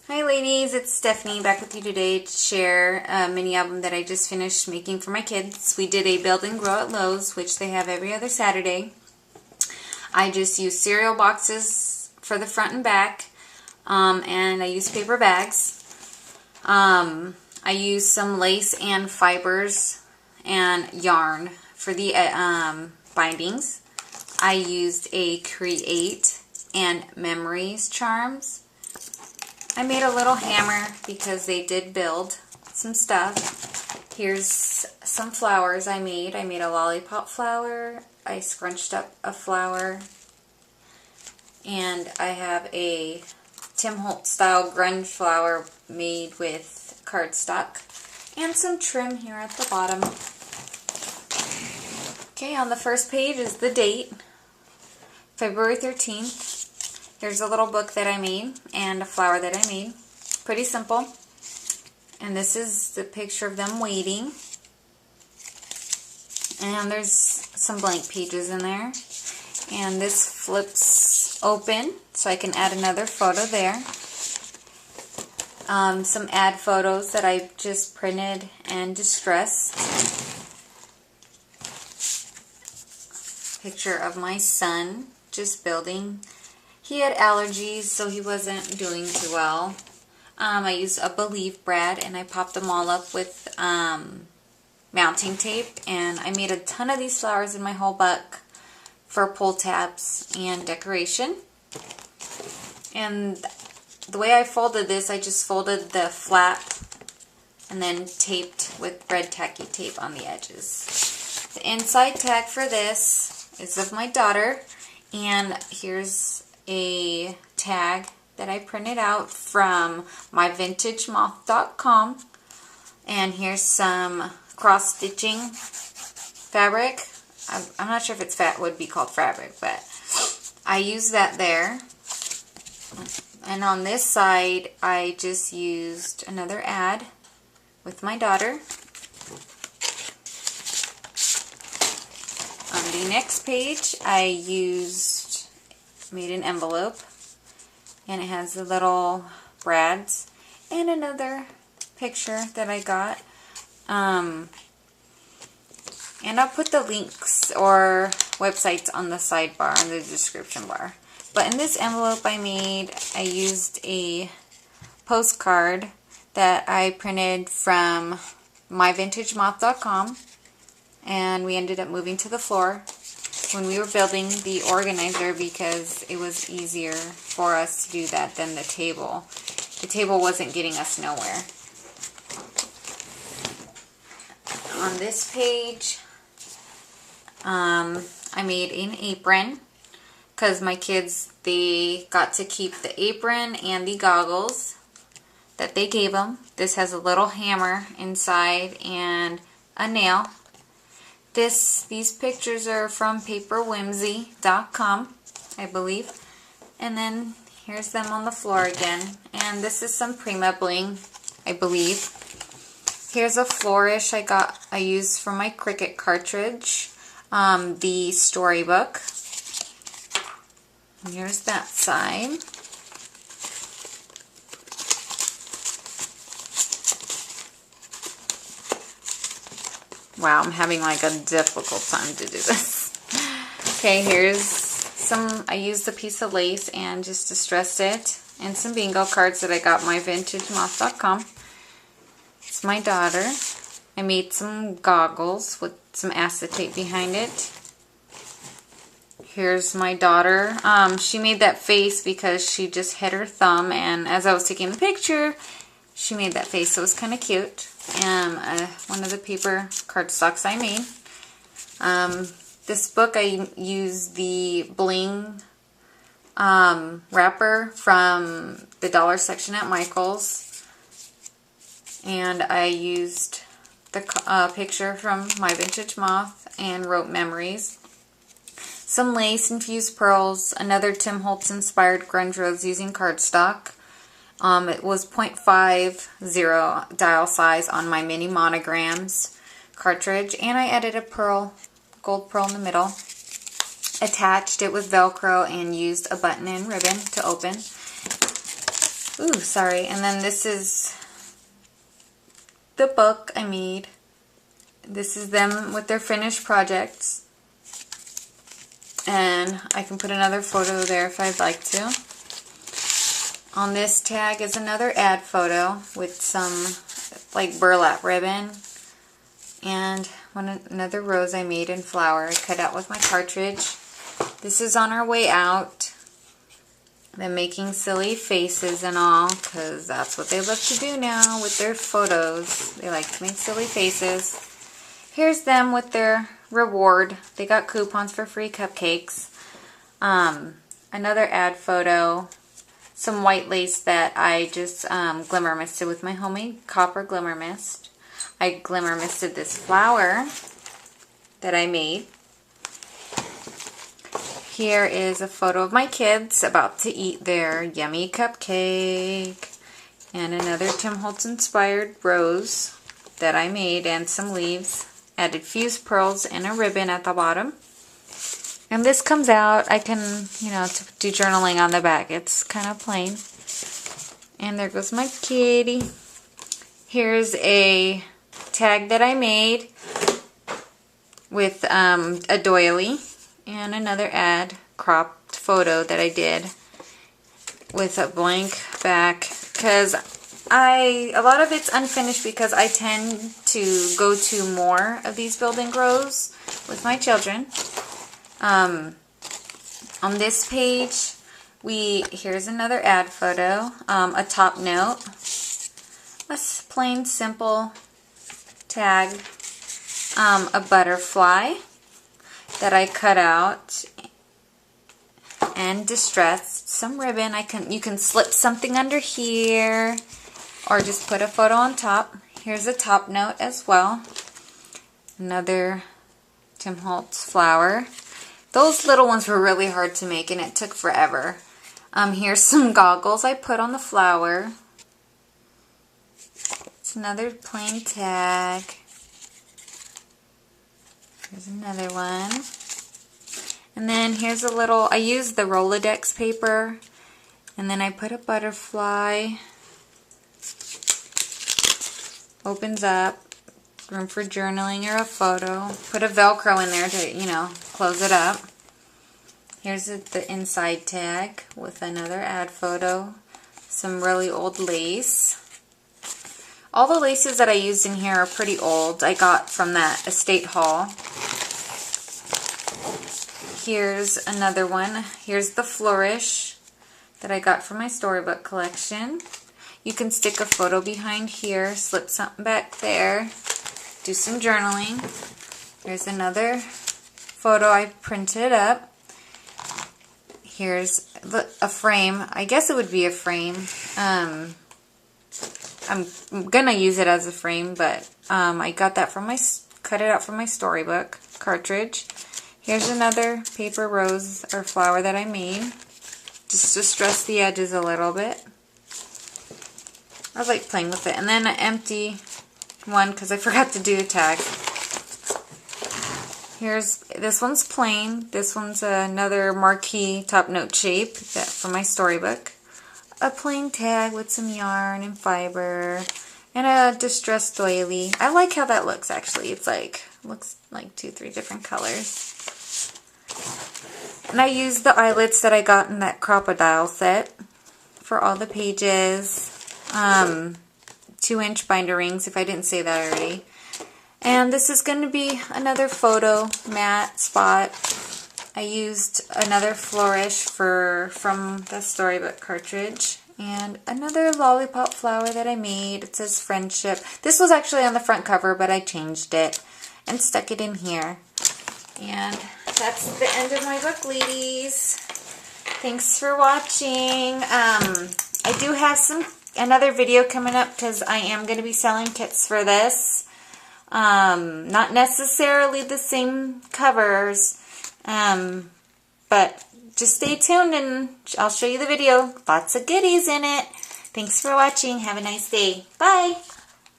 Hi ladies, it's Stephanie back with you today to share a mini album that I just finished making for my kids. We did a build and grow at Lowe's, which they have every other Saturday. I just used cereal boxes for the front and back, and I used paper bags. I used some lace and fibers and yarn for the bindings. I used a Create and Memories charms. I made a little hammer because they did build some stuff. Here's some flowers I made. I made a lollipop flower. I scrunched up a flower. And I have a Tim Holtz style grunge flower made with cardstock. And some trim here at the bottom. Okay, on the first page is the date. February 13th. There's a little book that I made and a flower that I made. Pretty simple. And this is the picture of them waiting. And there's some blank pages in there. And this flips open so I can add another photo there. Some ad photos that I just printed and distressed. Picture of my son just building. He had allergies, so he wasn't doing too well. I used a Believe brad, and I popped them all up with mounting tape. And I made a ton of these flowers in my whole book for pull tabs and decoration. And the way I folded this, I just folded the flap and then taped with red tacky tape on the edges. The inside tag for this is of my daughter, and here's a tag that I printed out from myvintagemoth.com, and here's some cross stitching fabric. I'm not sure if it's would be called fabric, but I used that there. And on this side I just used another ad with my daughter. On the next page I made an envelope, and it has the little brads and another picture that I got. And I'll put the links or websites on the sidebar in the description bar. But in this envelope I used a postcard that I printed from myvintagemoth.com, and we ended up moving to the floor when we were building the organizer because it was easier for us to do that than the table. The table wasn't getting us nowhere. On this page, I made an apron because my kids, they got to keep the apron and the goggles that they gave them. This has a little hammer inside and a nail. These pictures are from paperwhimsy.com, I believe. And then here's them on the floor again. And this is some Prima bling, I believe. Here's a flourish I used for my Cricut cartridge, the storybook. And here's that side. Wow, I'm having like a difficult time to do this. Okay, here's I used a piece of lace and just distressed it, and some bingo cards that I got myvintagemoth.com. It's my daughter. I made some goggles with some acetate behind it. Here's my daughter. She made that face because she just hit her thumb, and as I was taking the picture, she made that face, so it was kind of cute. And one of the paper cardstocks I made. This book, I used the bling wrapper from the dollar section at Michael's. And I used the picture from My Vintage Moth and wrote Memories. Some lace infused pearls, another Tim Holtz inspired grunge rose using cardstock. It was 0.50 dial size on my mini monograms cartridge, and I added a gold pearl in the middle. Attached it with Velcro and used a button and ribbon to open. Ooh, sorry. And then this is the book I made. This is them with their finished projects. And I can put another photo there if I'd like to. On this tag is another ad photo with some like burlap ribbon. And another rose I made in flower. I cut out with my cartridge. This is on our way out. They're making silly faces and all, because that's what they love to do now with their photos. They like to make silly faces. Here's them with their reward. They got coupons for free cupcakes. Another ad photo. Some white lace that I just glimmer misted with my homemade copper glimmer mist. I glimmer misted this flower that I made. Here is a photo of my kids about to eat their yummy cupcake. And another Tim Holtz inspired rose that I made, and some leaves. Added fused pearls and a ribbon at the bottom. And this comes out, I can, to do journaling on the back. It's kind of plain. And there goes my kitty. Here's a tag that I made with a doily. And another ad cropped photo that I did with a blank back, because a lot of it's unfinished because I tend to go to more of these build and grows with my children. On this page, here's another ad photo, a top note, a plain simple tag, a butterfly that I cut out and distressed, some ribbon. You can slip something under here or just put a photo on top. Here's a top note as well. Another Tim Holtz flower. Those little ones were really hard to make and it took forever. Here's some goggles I put on the flower. It's another plain tag. Here's another one. And then here's a little, I used the Rolodex paper, and then I put a butterfly. Opens up, room for journaling or a photo. Put a Velcro in there to, close it up. Here's the inside tag with another ad photo. Some really old lace. All the laces that I used in here are pretty old. I got from that estate haul. Here's another one. Here's the flourish that I got from my storybook collection. You can stick a photo behind here, slip something back there, do some journaling. Here's another photo I printed up. Here's a frame. I guess it would be a frame. I'm gonna use it as a frame, but I got that from cut it out from my storybook cartridge. Here's another paper rose or flower that I made. Just distress the edges a little bit. I like playing with it. And then an empty one because I forgot to do a tag. This one's plain. This one's another marquee top note shape from my storybook. A plain tag with some yarn and fiber, and a distressed doily. I like how that looks actually. It's looks like 2-3 different colors. And I used the eyelets that I got in that crocodile set for all the pages. 2-inch binder rings, if I didn't say that already. And this is going to be another photo mat spot. I used another flourish from the storybook cartridge. And another lollipop flower that I made. It says friendship. This was actually on the front cover, but I changed it and stuck it in here. And that's the end of my book, ladies. Thanks for watching. I do have another video coming up because I am going to be selling kits for this. Not necessarily the same covers, but just stay tuned and I'll show you the video. Lots of goodies in it. Thanks for watching. Have a nice day. Bye.